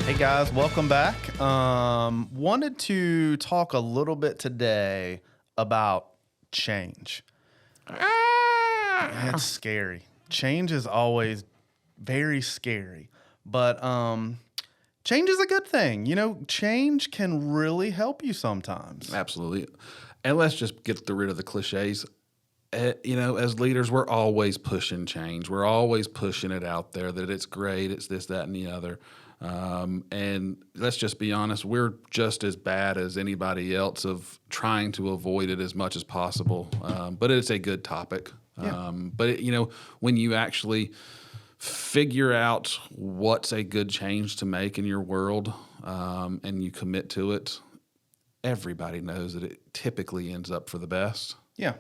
Hey guys, welcome back. Wanted to talk a little bit today about change. It's scary. Change is always very scary, but change is a good thing. You know, change can really help you sometimes. Absolutely. And let's just get rid of the cliches. As leaders, we're always pushing change. We're always pushing it out there that it's great, it's this, that, and the other. And let's just be honest, we're just as bad as anybody else of trying to avoid it as much as possible. But it's a good topic. Yeah. When you actually figure out what's a good change to make in your world, and you commit to it, everybody knows that it typically ends up for the best. Yeah.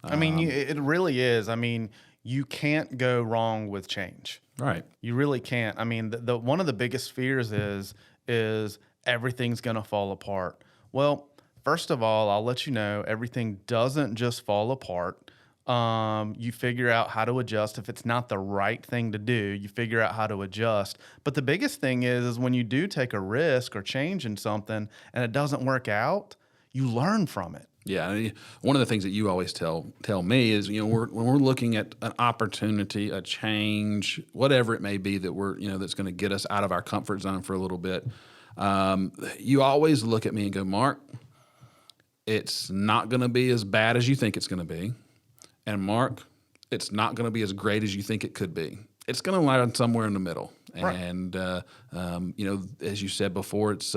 I mean, it really is. I mean, you can't go wrong with change. Right. You really can't. I mean, the one of the biggest fears is everything's going to fall apart. Well, first of all, I'll let you know everything doesn't just fall apart. You figure out how to adjust. If it's not the right thing to do, you figure out how to adjust. But the biggest thing is when you do take a risk or change in something and it doesn't work out, you learn from it. Yeah, one of the things that you always tell me is, when we're looking at an opportunity, a change, whatever it may be that that's going to get us out of our comfort zone for a little bit. You always look at me and go, Mark, it's not going to be as bad as you think it's going to be, and Mark, it's not going to be as great as you think it could be. It's going to land somewhere in the middle, Right. and as you said before, it's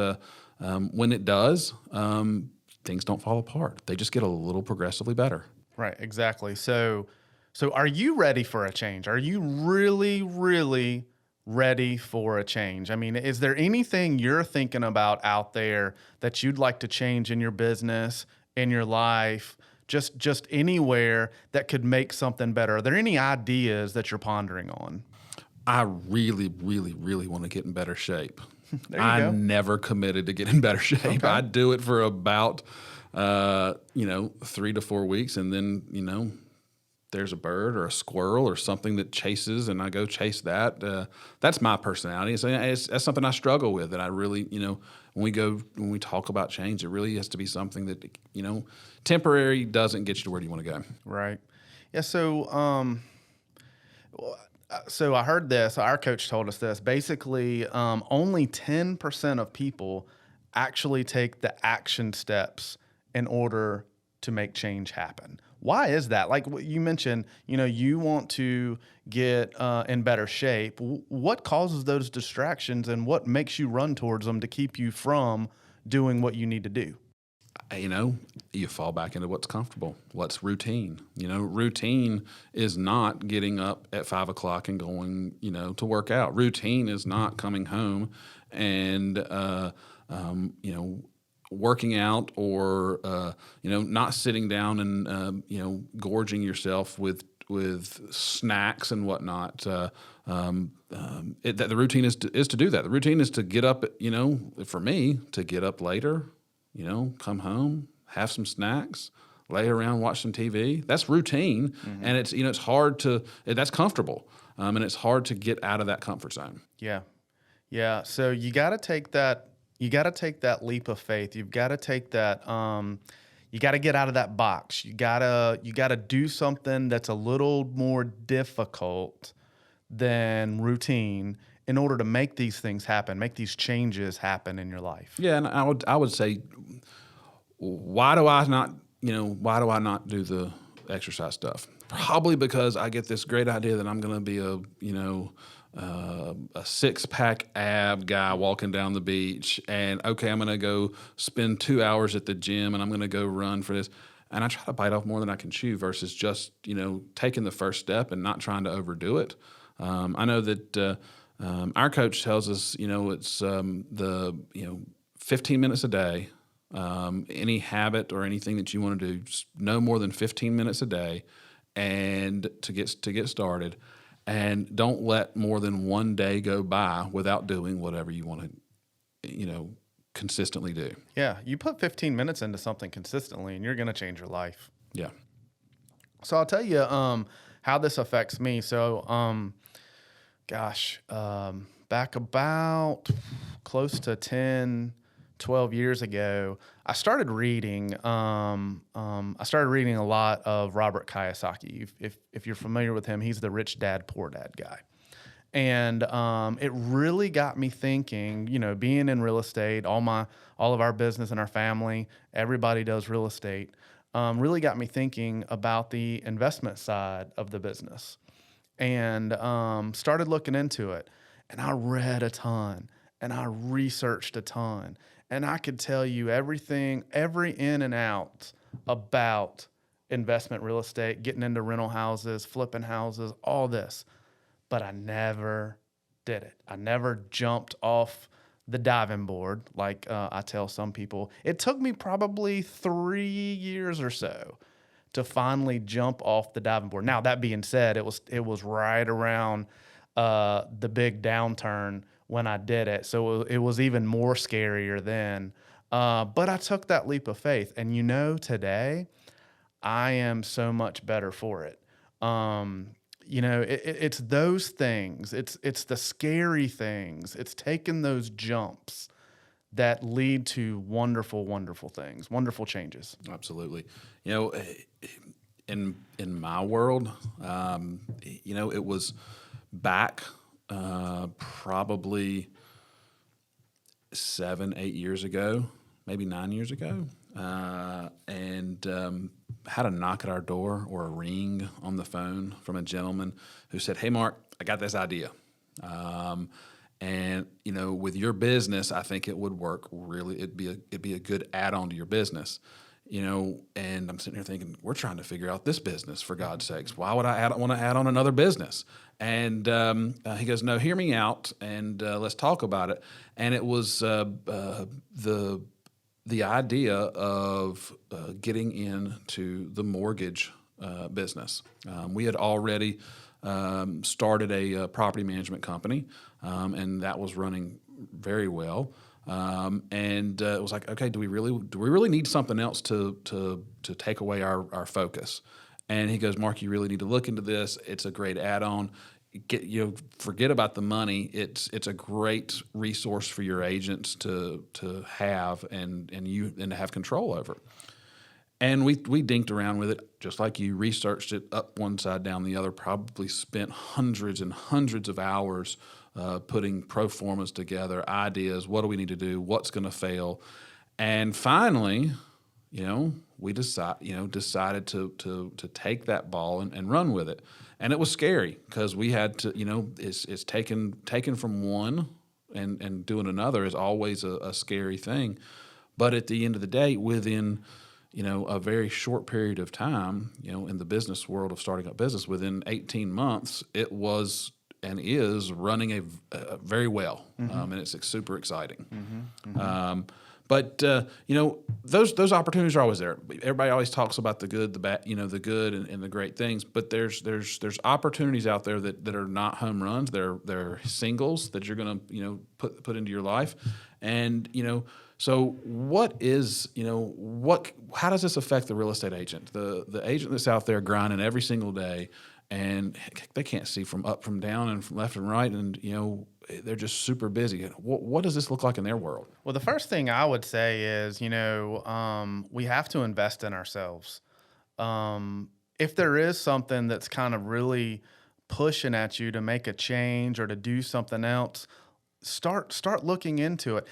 when it does. Things don't fall apart. They just get a little progressively better. Right, exactly. So are you ready for a change? Are you really, really ready for a change? I mean, is there anything you're thinking about out there that you'd like to change in your business, in your life, just anywhere that could make something better? Are there any ideas that you're pondering on? I really, really, really want to get in better shape. There you I go. never committed to get in better shape. Okay. I do it for about 3 to 4 weeks, and then there's a bird or a squirrel or something that chases, and I go chase that. That's my personality. So that's something I struggle with, and I really, when we talk about change, it really has to be something that temporary doesn't get you to where you want to go. Right. Yeah. So I heard this. Our coach told us this. Basically, only 10% of people actually take the action steps in order to make change happen. Why is that? Like what you mentioned, you want to get in better shape. What causes those distractions, and what makes you run towards them to keep you from doing what you need to do? You fall back into what's comfortable, what's routine. Routine is not getting up at 5 o'clock and going, to work out. Routine is not coming home and, working out or, not sitting down and, gorging yourself with snacks and whatnot. The routine is to do that. The routine is to get up, for me, to get up later, come home, have some snacks, lay around, watch some TV. That's routine. Mm-hmm. And it's hard that's comfortable. And it's hard to get out of that comfort zone. Yeah. Yeah. So you got to take that leap of faith. You've got to take that, you got to get out of that box. You got to do something that's a little more difficult than routine in order to make these things happen, make these changes happen in your life. Yeah. And I would say, why do I not do the exercise stuff? Probably because I get this great idea that I'm going to be a 6-pack ab guy walking down the beach, and okay, I'm going to go spend 2 hours at the gym, and I'm going to go run for this. And I try to bite off more than I can chew versus just, taking the first step and not trying to overdo it. I know that our coach tells us, it's 15 minutes a day. Any habit or anything that you want to do, just no more than 15 minutes a day, and to get started. And don't let more than one day go by without doing whatever you want to, consistently do. Yeah. You put 15 minutes into something consistently and you're going to change your life. Yeah. So I'll tell you how this affects me. So, back back about close to 10, 12 years ago, I started reading. I started reading a lot of Robert Kiyosaki. If you're familiar with him, he's the Rich Dad Poor Dad guy. And it really got me thinking. Being in real estate, all of our business and our family, everybody does real estate. Really got me thinking about the investment side of the business, and started looking into it. And I read a ton, and I researched a ton, and I could tell you everything, every in and out about investment real estate, getting into rental houses, flipping houses, all this. But I never did it. I never jumped off the diving board like I tell some people. It took me probably 3 years or so to finally jump off the diving board. Now, that being said, it was right around the big downturn when I did it. So it was even more scarier then. But I took that leap of faith. And today I am so much better for it. It's those things. It's the scary things. It's taking those jumps that lead to wonderful, wonderful things, wonderful changes. Absolutely. In my world, it was back probably 7, 8 years ago, maybe 9 years ago, and had a knock at our door or a ring on the phone from a gentleman who said, "Hey, Mark, I got this idea. And with your business, I think it would work really. It'd be a good add-on to your business." And I'm sitting here thinking, we're trying to figure out this business, for God's sakes. Why would I want to add on another business? And he goes, "No, hear me out, and let's talk about it." And it was the idea of getting into the mortgage business. We had already started a property management company, and that was running very well. And it was like, okay, do we really need something else to take away our focus? And he goes, "Mark, you really need to look into this. It's a great add-on. Forget about the money. It's a great resource for your agents to have and to have control over." And we dinked around with it, just like you, researched it up one side, down the other, probably spent hundreds and hundreds of hours putting pro formas together, ideas, what do we need to do, what's going to fail. And finally, we decided to take that ball and run with it. And it was scary because we had to, it's taken from one and doing another is always a scary thing. But at the end of the day, within a very short period of time, in the business world of starting up business, within 18 months, it was and is running very well, and it's super exciting. But those opportunities are always there. Everybody always talks about the good, the bad, the good and the great things. But there's opportunities out there that are not home runs. They're singles that you're going to put into your life, and So what is how does this affect the real estate agent? The agent that's out there grinding every single day, and they can't see from up, from down, and from left and right, and they're just super busy. What does this look like in their world? Well, the first thing I would say is, we have to invest in ourselves. If there is something that's kind of really pushing at you to make a change or to do something else, start looking into it.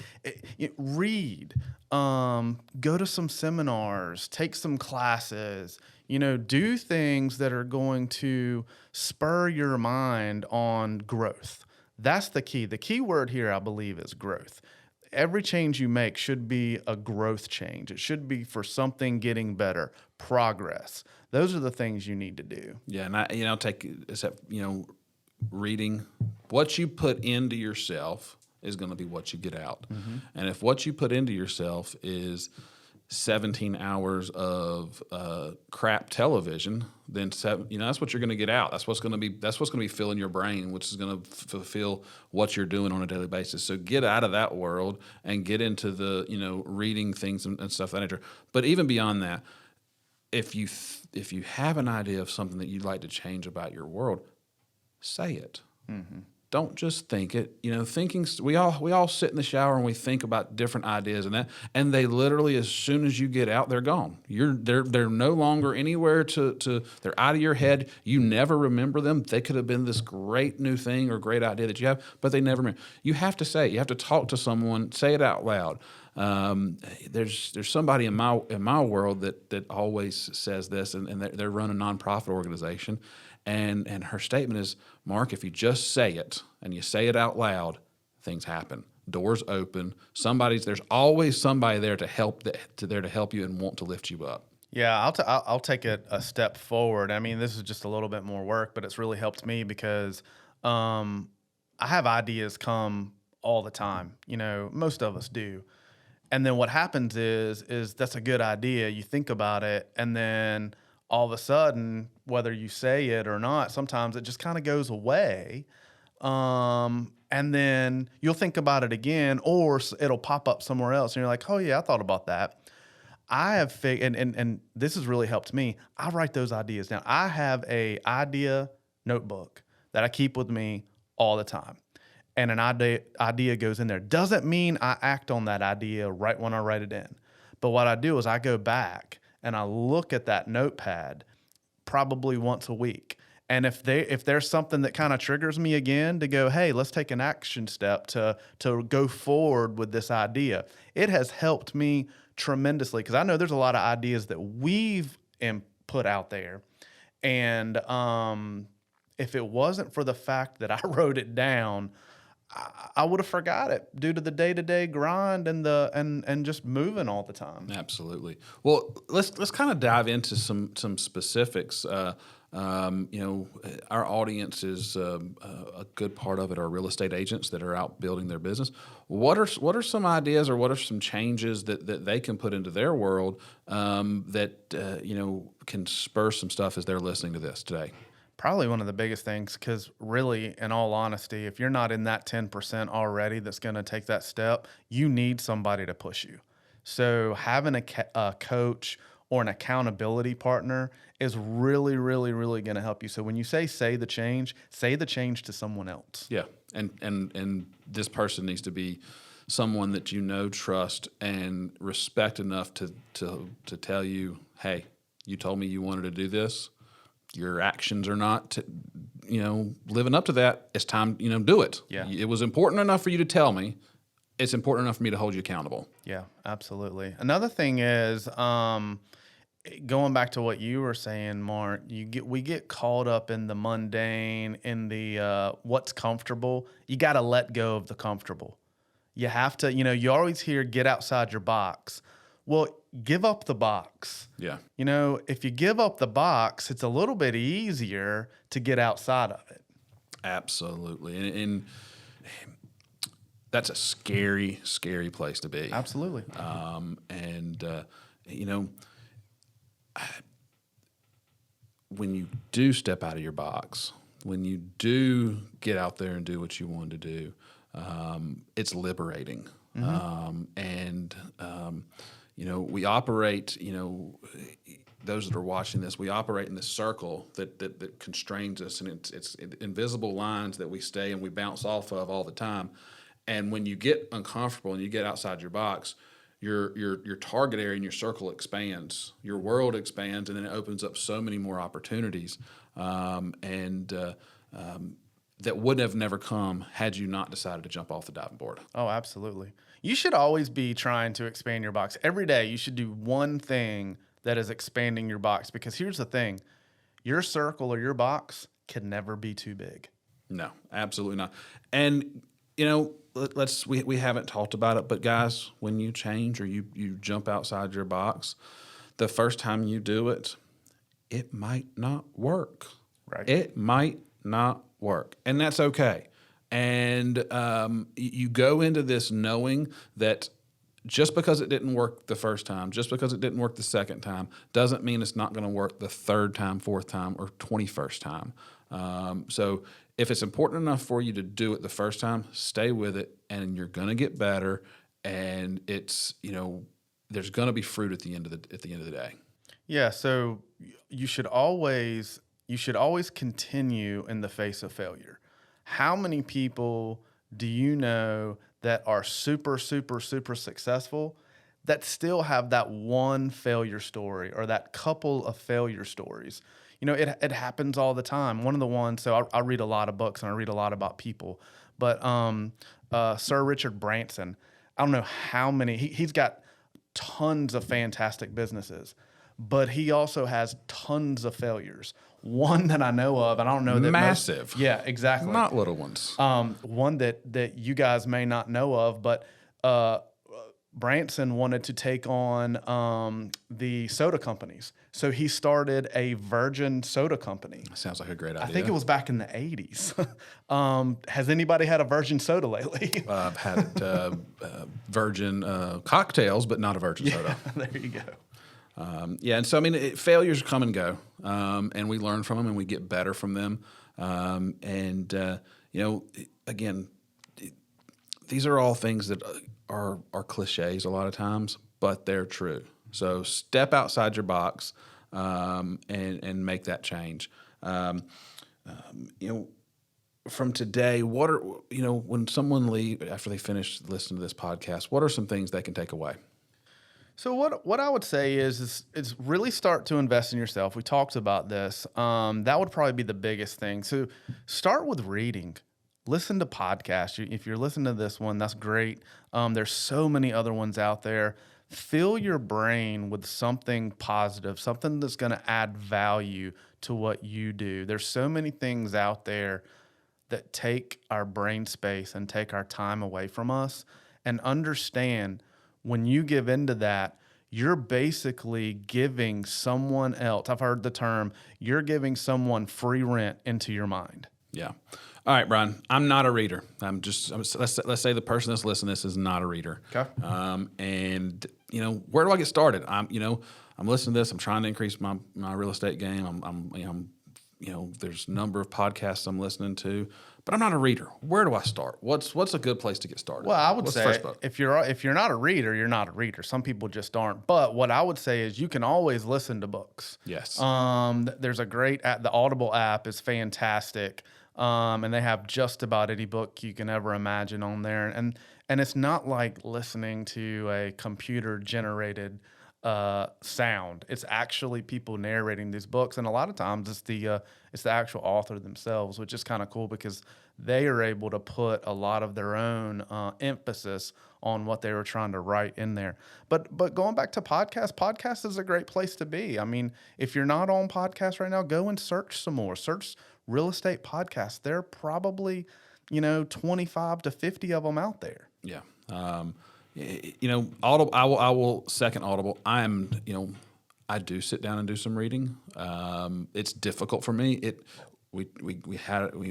Read, go to some seminars, take some classes. Do things that are going to spur your mind on growth. That's the key. The key word here, I believe, is growth. Every change you make should be a growth change. It should be for something getting better, progress. Those are the things you need to do. Yeah, and I'll take reading. What you put into yourself is going to be what you get out. Mm-hmm. And if what you put into yourself is 17 hours of crap television, then that's what you're going to get out. That's what's going to be filling your brain, which is going to fulfill what you're doing on a daily basis. So get out of that world and get into the reading things and stuff of that nature. But even beyond that, if you have an idea of something that you'd like to change about your world, say it. Mm-hmm. don't just think it. We all sit in the shower and we think about different ideas and they literally, as soon as you get out, they're gone. They're no longer anywhere they're out of your head. You never remember them. They could have been this great new thing or great idea that you have, but they never remember. You have to say it. You have to talk to someone, say it out loud. There's somebody in my world that always says this, and they're running a nonprofit organization. And her statement is, Mark, if you just say it and you say it out loud, things happen. Doors open. There's always somebody there to help you and want to lift you up. Yeah, I'll take it a step forward. I mean, this is just a little bit more work, but it's really helped me because I have ideas come all the time. Most of us do. And then what happens is that's a good idea. You think about it, and then all of a sudden, whether you say it or not, sometimes it just kind of goes away. And then you'll think about it again, or it'll pop up somewhere else. And you're like, oh yeah, I thought about that. I have and this has really helped me. I write those ideas down. I have a idea notebook that I keep with me all the time. And an idea goes in there. Doesn't mean I act on that idea right when I write it in. But what I do is I go back and I look at that notepad probably once a week. And if there's something that kind of triggers me again to go, hey, let's take an action step to go forward with this idea, it has helped me tremendously, because I know there's a lot of ideas that we've put out there. And if it wasn't for the fact that I wrote it down, I would have forgot it due to the day-to-day grind and just moving all the time. Absolutely. Well, let's kind of dive into some specifics. Our audience is a good part of it are real estate agents that are out building their business. What are some ideas, or what are some changes that they can put into their world that can spur some stuff as they're listening to this today? Probably one of the biggest things, because really, in all honesty, if you're not in that 10% already that's going to take that step, you need somebody to push you. So having a coach or an accountability partner is really, really, really going to help you. So when you say the change to someone else. Yeah, and this person needs to be someone that trust, and respect enough to tell you, hey, you told me you wanted to do this. Your actions are not, living up to that. It's time, do it. Yeah. It was important enough for you to tell me. It's important enough for me to hold you accountable. Yeah, absolutely. Another thing is, going back to what you were saying, Mark, we get caught up in the mundane, in the what's comfortable. You got to let go of the comfortable. You have to, you always hear get outside your box. Well, give up the box. Yeah. If you give up the box, it's a little bit easier to get outside of it. Absolutely. And that's a scary, scary place to be. Absolutely. When you do step out of your box, when you do get out there and do what you want to do, it's liberating. We operate, those that are watching this, we operate in this circle that constrains us, and it's invisible lines that we stay and we bounce off of all the time. And when you get uncomfortable and you get outside your box, your target area and your circle expands, your world expands, and then it opens up so many more opportunities that would have never come had you not decided to jump off the diving board. Oh, absolutely. You should always be trying to expand your box. Every day you should do one thing that is expanding your box, because here's the thing. Your circle or your box can never be too big. No, absolutely not. And, we haven't talked about it, but guys, when you change or you jump outside your box, the first time you do it, it might not work. Right. It might not work, and that's okay. And you go into this knowing that just because it didn't work the first time, just because it didn't work the second time, doesn't mean it's not going to work the third time, fourth time, or 21st time. So if it's important enough for you to do it the first time, stay with it, and you're going to get better. And it's there's going to be fruit at the end of the day. Yeah. So you should always continue in the face of failure. how many people do you know that are super, super, super successful that still have that one failure story or that couple of failure stories? You know, it happens all the time. One of the ones, so I read a lot of books and I read a lot about people, but Sir Richard Branson, I don't know how many, he's got tons of fantastic businesses, but he also has tons of failures. One that I know of, and I don't know that Massive. yeah, exactly. Not little ones. One that you guys may not know of, but uh, Branson wanted to take on the soda companies. So he started a virgin soda company. Sounds like a great idea. I think it was back in the 80s. Has anybody had a virgin soda lately? I've had virgin cocktails, but not a virgin soda. There you go. Yeah, and so I mean, failures come and go, and we learn from them and we get better from them. You know, again, these are all things that are cliches a lot of times, but they're true. So step outside your box and make that change. You know, from today, what are, you know, when someone leaves after they finish listening to this podcast, what are some things they can take away? So what I would say is really start to invest in yourself. We talked about this. That would probably be the biggest thing. So start with reading. Listen to podcasts. If you're listening to this one, that's great. There's so many other ones out there. Fill your brain with something positive, something that's going to add value to what you do. There's so many things out there that take our brain space and take our time away from us. And understand, when you give into that, you're basically giving someone else, I've heard the term, you're giving someone free rent into your mind. Yeah. All right, Brian. I'm not a reader. Let's say the person that's listening to this is not a reader. Okay. And you know, where do I get started? I'm listening to this. I'm trying to increase my real estate game. There's a number of podcasts I'm listening to, but I'm not a reader. Where do I start? What's a good place to get started? Well, I would What's say the first book? if you're not a reader, you're not a reader. Some people just aren't. But what I would say is you can always listen to books. Yes. There's a great app. The Audible app is fantastic. And they have just about any book you can ever imagine on there. And it's not like listening to a computer generated sound. It's actually people narrating these books, and a lot of times it's the actual author themselves, which is kind of cool because they are able to put a lot of their own emphasis on what they were trying to write in there. But going back to podcast is a great place to be. I mean, if you're not on podcast right now, go and search some more. Search real estate podcasts. There are probably 25 to 50 of them out there. Yeah. Audible. I will second Audible. I do sit down and do some reading. It's difficult for me. We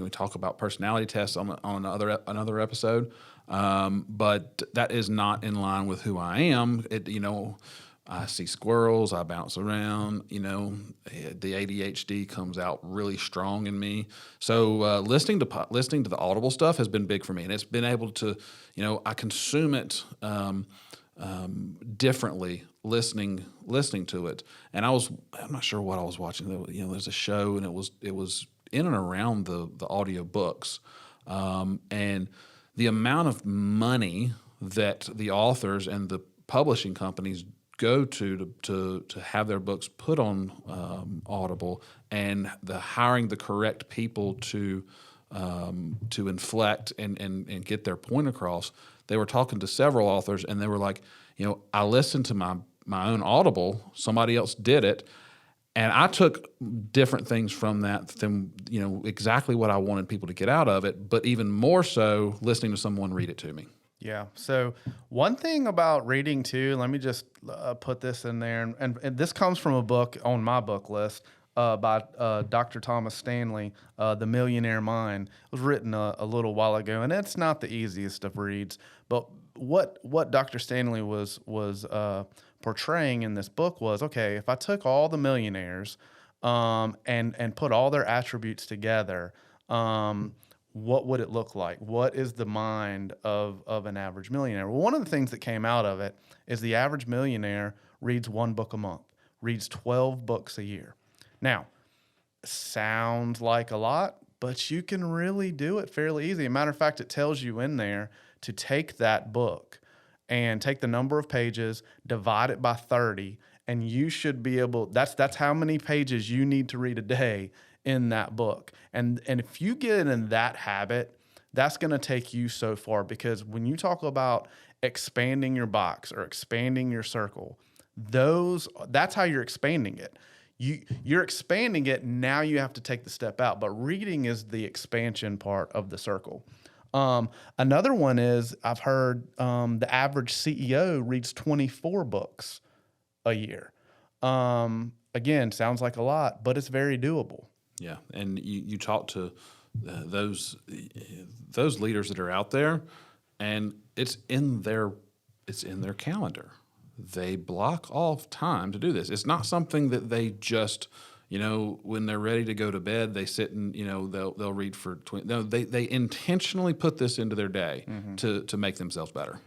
talk about personality tests on another episode, but that is not in line with who I am. I see squirrels. I bounce around. The ADHD comes out really strong in me. So listening to the Audible stuff has been big for me, and it's been able to, I consume it differently listening to it. And I'm not sure what I was watching. There's a show, and it was in and around the audio books, and the amount of money that the authors and the publishing companies go to have their books put on Audible, and the hiring the correct people to inflect and get their point across. They were talking to several authors, and they were like, I listened to my own Audible. Somebody else did it, and I took different things from that than exactly what I wanted people to get out of it, but even more so listening to someone read it to me. Yeah. So one thing about reading too, let me just put this in there, and this comes from a book on my book list by Dr. Thomas Stanley, The Millionaire Mind. It was written a little while ago, and it's not the easiest of reads. But what Dr. Stanley was portraying in this book was, okay, if I took all the millionaires and put all their attributes together, what would it look like? What is the mind of an average millionaire? Well, one of the things that came out of it is the average millionaire reads one book a month, reads 12 books a year. Now, sounds like a lot, but you can really do it fairly easy. Matter of fact, it tells you in there to take that book and take the number of pages, divide it by 30, and you should be able, that's how many pages you need to read a day in that book. And if you get in that habit, that's going to take you so far, because when you talk about expanding your box or expanding your circle, that's how you're expanding it. You're expanding it. Now you have to take the step out, but reading is the expansion part of the circle. Another one is, I've heard the average CEO reads 24 books a year. Again, sounds like a lot, but it's very doable. Yeah, and you talk to those leaders that are out there, and it's in their calendar. They block off time to do this. It's not something that they just, when they're ready to go to bed, they sit and they'll read for 20. No, they intentionally put this into their day to make themselves better.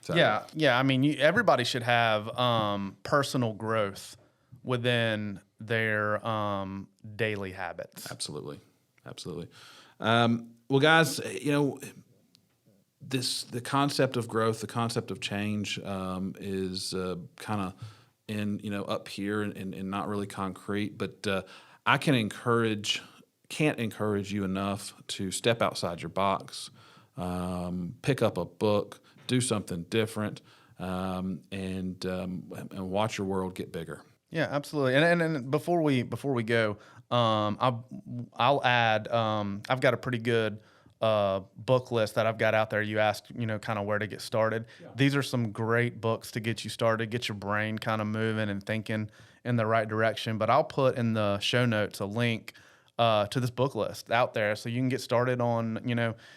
So. Yeah. I mean, everybody should have personal growth within their daily habits. Absolutely. Well, guys, the concept of growth, the concept of change is kind of up here and not really concrete. But I can't encourage you enough to step outside your box, pick up a book, do something different, and watch your world get bigger. Yeah, absolutely. And before we go, I'll add. I've got a pretty good book list that I've got out there. You asked, kind of where to get started. Yeah. These are some great books to get you started, get your brain kind of moving and thinking in the right direction. But I'll put in the show notes a link to this book list out there, so you can get started on.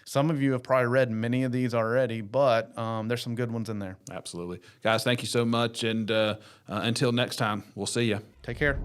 Some of you have probably read many of these already, but there's some good ones in there. Absolutely, guys. Thank you so much, and until next time, we'll see you. Take care.